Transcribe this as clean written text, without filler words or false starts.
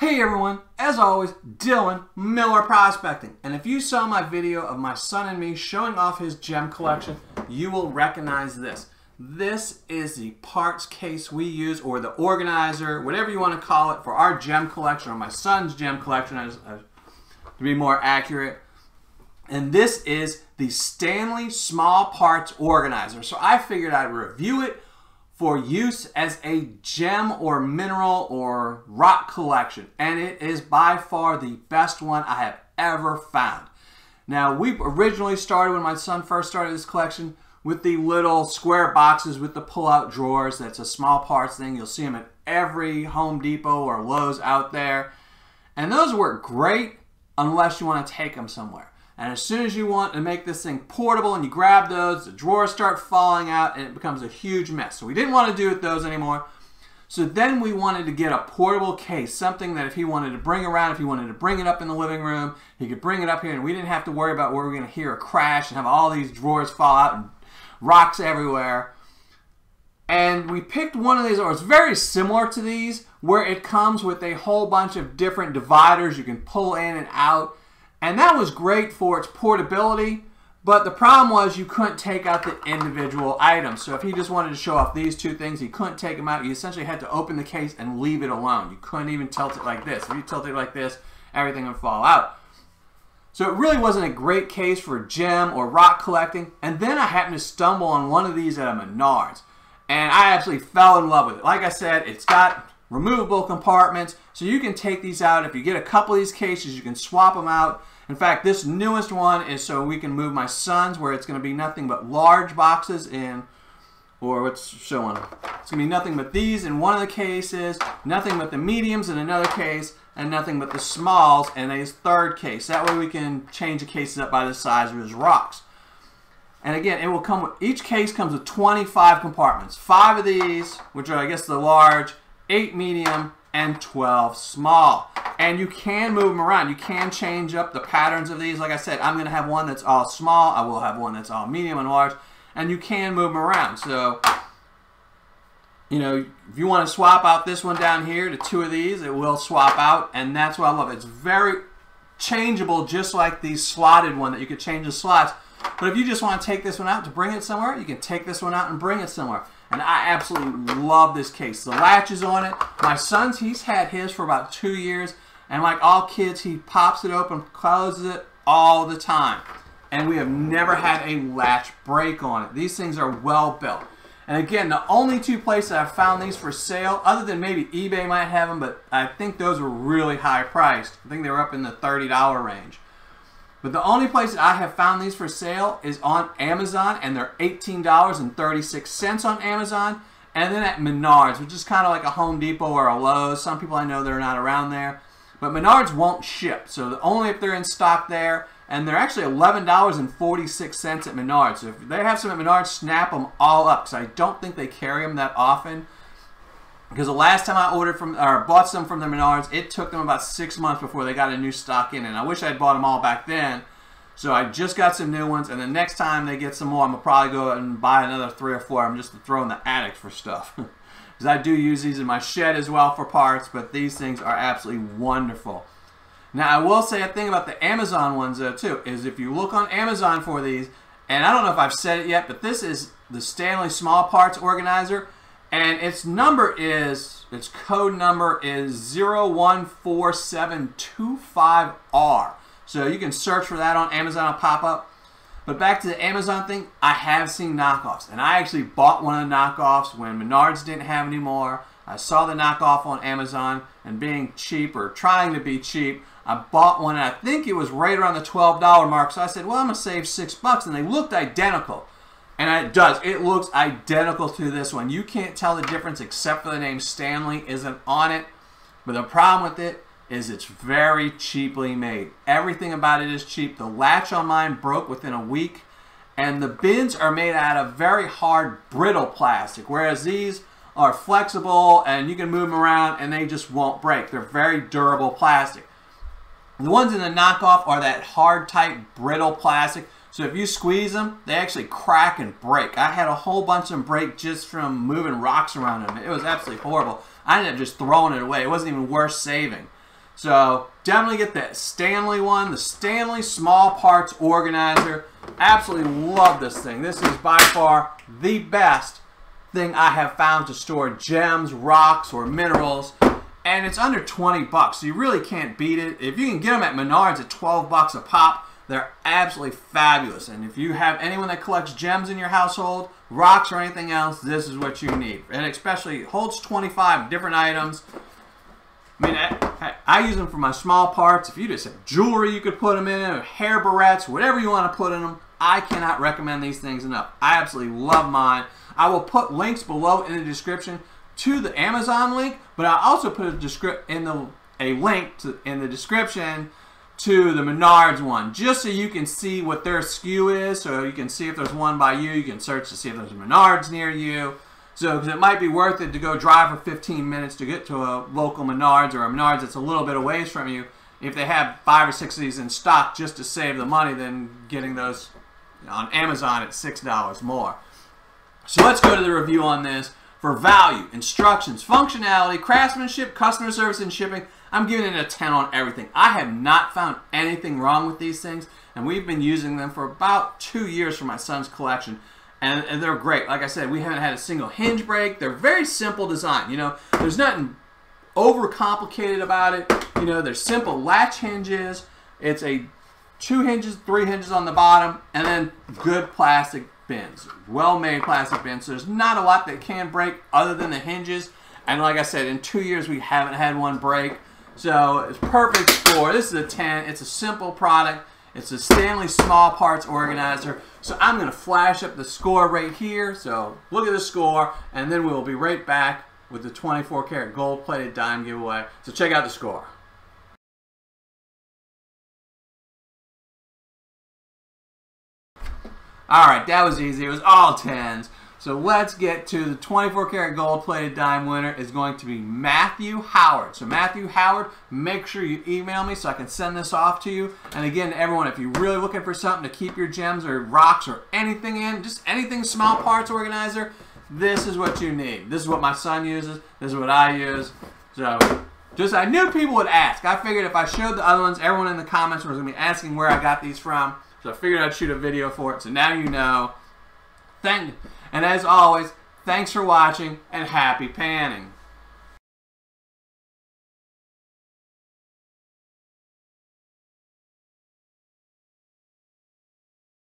Hey everyone, as always, Dylan, Miller Prospecting. And if you saw my video of my son and me showing off his gem collection, you will recognize this. This is the parts case we use, or the organizer, whatever you want to call it, for our gem collection, or my son's gem collection, to be more accurate. And this is the Stanley Small Parts Organizer. So I figured I'd review it for use as a gem or mineral or rock collection. And it is by far the best one I have ever found. Now, we originally started, when my son first started this collection, with the little square boxes with the pull-out drawers. That's a small parts thing. You'll see them at every Home Depot or Lowe's out there. And those work great unless you want to take them somewhere. And as soon as you want to make this thing portable and you grab those, the drawers start falling out and it becomes a huge mess. So we didn't want to do with those anymore. So then we wanted to get a portable case, something that if he wanted to bring around, if he wanted to bring it up in the living room, he could bring it up here and we didn't have to worry about where we're going to hear a crash and have all these drawers fall out and rocks everywhere. And we picked one of these, or it's very similar to these, where it comes with a whole bunch of different dividers you can pull in and out. And that was great for its portability, but the problem was you couldn't take out the individual items. So if he just wanted to show off these two things, he couldn't take them out. You essentially had to open the case and leave it alone. You couldn't even tilt it like this. If you tilt it like this, everything would fall out. So it really wasn't a great case for gem or rock collecting. And then I happened to stumble on one of these at a Menards, and I actually fell in love with it. Like I said, it's got removable compartments, so you can take these out. If you get a couple of these cases, you can swap them out. In fact, this newest one is so we can move my son's, where it's going to be nothing but large boxes in, or what's showing? It's going to be nothing but these in one of the cases, nothing but the mediums in another case, and nothing but the smalls in a third case. That way we can change the cases up by the size of his rocks. And again, it will come with, each case comes with 25 compartments. 5 of these, which are I guess the large, 8 medium, and 12 small. And you can move them around. You can change up the patterns of these. Like I said, I'm going to have one that's all small. I will have one that's all medium and large. And you can move them around. So, you know, if you want to swap out this one down here to 2 of these, it will swap out. And that's what I love. It's very changeable, just like the slotted one that you could change the slots. But if you just want to take this one out to bring it somewhere, you can take this one out and bring it somewhere. And I absolutely love this case. The latches on it. My son's, he's had his for about 2 years. And like all kids, he pops it open, closes it all the time. And we have never had a latch break on it. These things are well built. And again, the only 2 places I've found these for sale, other than maybe eBay might have them, but I think those were really high priced. I think they were up in the $30 range. But the only place I have found these for sale is on Amazon, and they're $18.36 on Amazon. And then at Menards, which is kind of like a Home Depot or a Lowe's. Some people I know that are not around there. But Menards won't ship, so only if they're in stock there. And they're actually $11.46 at Menards. So if they have some at Menards, snap them all up, because I don't think they carry them that often. Because the last time I ordered from, or bought some from the Menards, it took them about 6 months before they got a new stock in. And I wish I'd bought them all back then. So I just got some new ones. And the next time they get some more, I'm going to probably go and buy another 3 or 4 of them just to throw in the attic for stuff. Because I do use these in my shed as well for parts. But these things are absolutely wonderful. Now I will say a thing about the Amazon ones though too, is if you look on Amazon for these, and I don't know if I've said it yet, but this is the Stanley Small Parts Organizer. And its number is, its code number is 014725R. So you can search for that on Amazon, it'll pop up. But back to the Amazon thing, I have seen knockoffs. And I actually bought one of the knockoffs when Menards didn't have any more. I saw the knockoff on Amazon, and being cheap, or trying to be cheap, I bought one, and I think it was right around the $12 mark. So I said, well, I'm going to save $6. And they looked identical. And it does. It looks identical to this one. You can't tell the difference except for the name Stanley isn't on it. But the problem with it is it's very cheaply made. Everything about it is cheap. The latch on mine broke within a week. And the bins are made out of very hard, brittle plastic. Whereas these are flexible and you can move them around and they just won't break. They're very durable plastic. The ones in the knockoff are that hard, tight, brittle plastic. So if you squeeze them, they actually crack and break. I had a whole bunch of them break just from moving rocks around them. It was absolutely horrible. I ended up just throwing it away. It wasn't even worth saving. So definitely get that Stanley one, the Stanley Small Parts Organizer. Absolutely love this thing. This is by far the best thing I have found to store gems, rocks, or minerals. And it's under 20 bucks, so you really can't beat it. If you can get them at Menards at 12 bucks a pop, they're absolutely fabulous. And if you have anyone that collects gems in your household, rocks or anything else, this is what you need. And especially holds 25 different items. I mean, I use them for my small parts. If you just have jewelry you could put them in, or hair barrettes, whatever you want to put in them, I cannot recommend these things enough. I absolutely love mine. I will put links below in the description to the Amazon link, but I'll also put a link in the description to the Menards one, just so you can see what their SKU is, so you can see if there's one by you. You can search to see if there's a Menards near you. So, because it might be worth it to go drive for 15 minutes to get to a local Menards or a Menards that's a little bit away from you, if they have 5 or 6 of these in stock, just to save the money than getting those on Amazon at $6 more. So let's go to the review on this. For value, instructions, functionality, craftsmanship, customer service, and shipping, I'm giving it a 10 on everything. I have not found anything wrong with these things, and we've been using them for about 2 years for my son's collection, and they're great. Like I said, we haven't had a single hinge break. They're very simple design. You know, there's nothing overcomplicated about it. You know, they're simple latch hinges. It's a 2 hinges, 3 hinges on the bottom, and then good plastic bins, well-made plastic bins. So there's not a lot that can break other than the hinges. And like I said, in 2 years we haven't had one break. So it's perfect for, this is a 10. It's a simple product. It's a Stanley Small Parts Organizer. So I'm going to flash up the score right here. So look at the score, and then we'll be right back with the 24 karat gold-plated dime giveaway. So check out the score. Alright, that was easy. It was all 10s. So let's get to the 24 karat gold-plated dime winner is going to be Matthew Howard. So Matthew Howard, make sure you email me so I can send this off to you. And again, everyone, if you're really looking for something to keep your gems or rocks or anything in, just anything small parts organizer, this is what you need. This is what my son uses. This is what I use. So just, I knew people would ask. I figured if I showed the other ones, everyone in the comments was going to be asking where I got these from. So I figured I'd shoot a video for it. So now you know. And as always, thanks for watching and happy panning.